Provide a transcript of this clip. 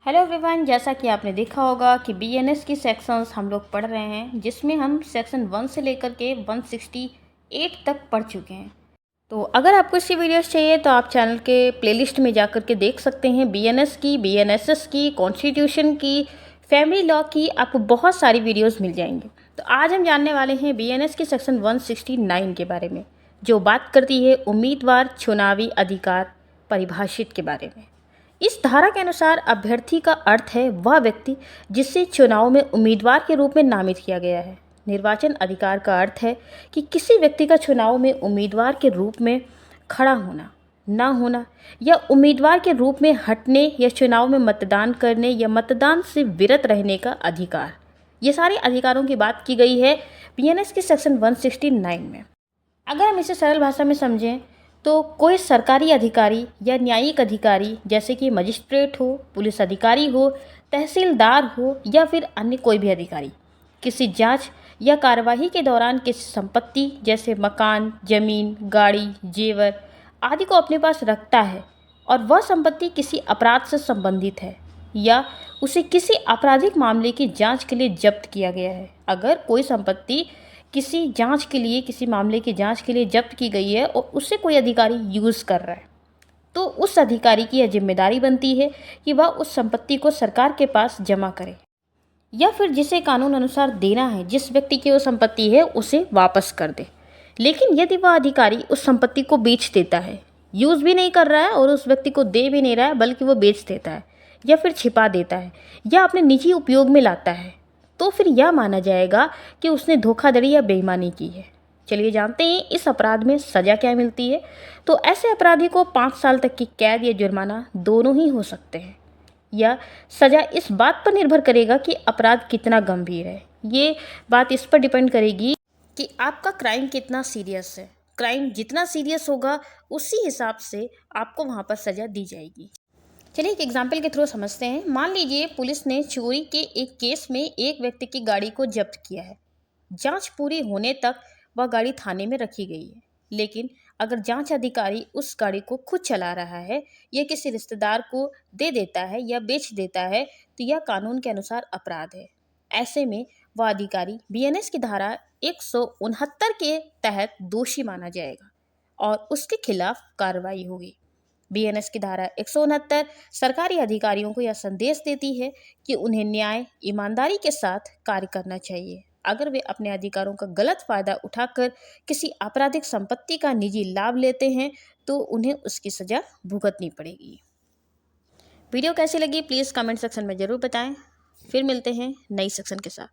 Hello everyone, जैसा कि आपने देखा होगा कि बीएनएस की सेक्शंस हम लोग पढ़ रहे हैं, जिसमें हम सेक्शन 1 से लेकर के 168 तक पढ़ चुके हैं। तो अगर आपको इसकी वीडियोस चाहिए तो आप चैनल के प्लेलिस्ट में जाकर के देख सकते हैं। बीएनएस की, बीएनएसएस की, कॉन्स्टिट्यूशन की, फैमिली लॉ की आपको बहुत सारी वीडियोज़ मिल जाएंगी। तो आज हम जानने वाले हैं बीएनएस की सेक्शन 169 के बारे में, जो बात करती है उम्मीदवार चुनावी अधिकार परिभाषित के बारे में। इस धारा के अनुसार अभ्यर्थी का अर्थ है वह व्यक्ति जिसे चुनाव में उम्मीदवार के रूप में नामित किया गया है। निर्वाचन अधिकार का अर्थ है कि किसी व्यक्ति का चुनाव में उम्मीदवार के रूप में खड़ा होना, ना होना, या उम्मीदवार के रूप में हटने, या चुनाव में मतदान करने या मतदान से विरत रहने का अधिकार। ये सारे अधिकारों की बात की गई है बीएनएस के सेक्शन 169 में। अगर हम इसे सरल भाषा में समझें तो कोई सरकारी अधिकारी या न्यायिक अधिकारी, जैसे कि मजिस्ट्रेट हो, पुलिस अधिकारी हो, तहसीलदार हो, या फिर अन्य कोई भी अधिकारी, किसी जांच या कार्यवाही के दौरान किसी संपत्ति जैसे मकान, जमीन, गाड़ी, जेवर आदि को अपने पास रखता है और वह संपत्ति किसी अपराध से संबंधित है या उसे किसी आपराधिक मामले की जांच के लिए जब्त किया गया है। अगर कोई संपत्ति किसी जांच के लिए, किसी मामले की जांच के लिए जब्त की गई है और उसे कोई अधिकारी यूज़ कर रहा है, तो उस अधिकारी की यह जिम्मेदारी बनती है कि वह उस संपत्ति को सरकार के पास जमा करे, या फिर जिसे कानून अनुसार देना है, जिस व्यक्ति की वो संपत्ति है, उसे वापस कर दे। लेकिन यदि वह अधिकारी उस संपत्ति को बेच देता है, यूज़ भी नहीं कर रहा है और उस व्यक्ति को दे भी नहीं रहा है, बल्कि वो बेच देता है या फिर छिपा देता है या अपने निजी उपयोग में लाता है, तो फिर यह माना जाएगा कि उसने धोखाधड़ी या बेईमानी की है। चलिए जानते हैं इस अपराध में सज़ा क्या मिलती है। तो ऐसे अपराधी को 5 साल तक की कैद या जुर्माना दोनों ही हो सकते हैं, या सज़ा इस बात पर निर्भर करेगा कि अपराध कितना गंभीर है। ये बात इस पर डिपेंड करेगी कि आपका क्राइम कितना सीरियस है। क्राइम जितना सीरियस होगा उसी हिसाब से आपको वहाँ पर सज़ा दी जाएगी। चलिए एक एग्जाम्पल के थ्रू समझते हैं। मान लीजिए पुलिस ने चोरी के एक केस में एक व्यक्ति की गाड़ी को जब्त किया है। जांच पूरी होने तक वह गाड़ी थाने में रखी गई है, लेकिन अगर जांच अधिकारी उस गाड़ी को खुद चला रहा है या किसी रिश्तेदार को दे देता है या बेच देता है, तो यह कानून के अनुसार अपराध है। ऐसे में वह अधिकारी बीएनएस की धारा 169 के तहत दोषी माना जाएगा और उसके खिलाफ कार्रवाई होगी। बीएनएस की धारा 169 सरकारी अधिकारियों को यह संदेश देती है कि उन्हें न्याय, ईमानदारी के साथ कार्य करना चाहिए। अगर वे अपने अधिकारों का गलत फायदा उठाकर किसी आपराधिक संपत्ति का निजी लाभ लेते हैं तो उन्हें उसकी सजा भुगतनी पड़ेगी। वीडियो कैसी लगी प्लीज़ कमेंट सेक्शन में ज़रूर बताएं। फिर मिलते हैं नई सेक्शन के साथ।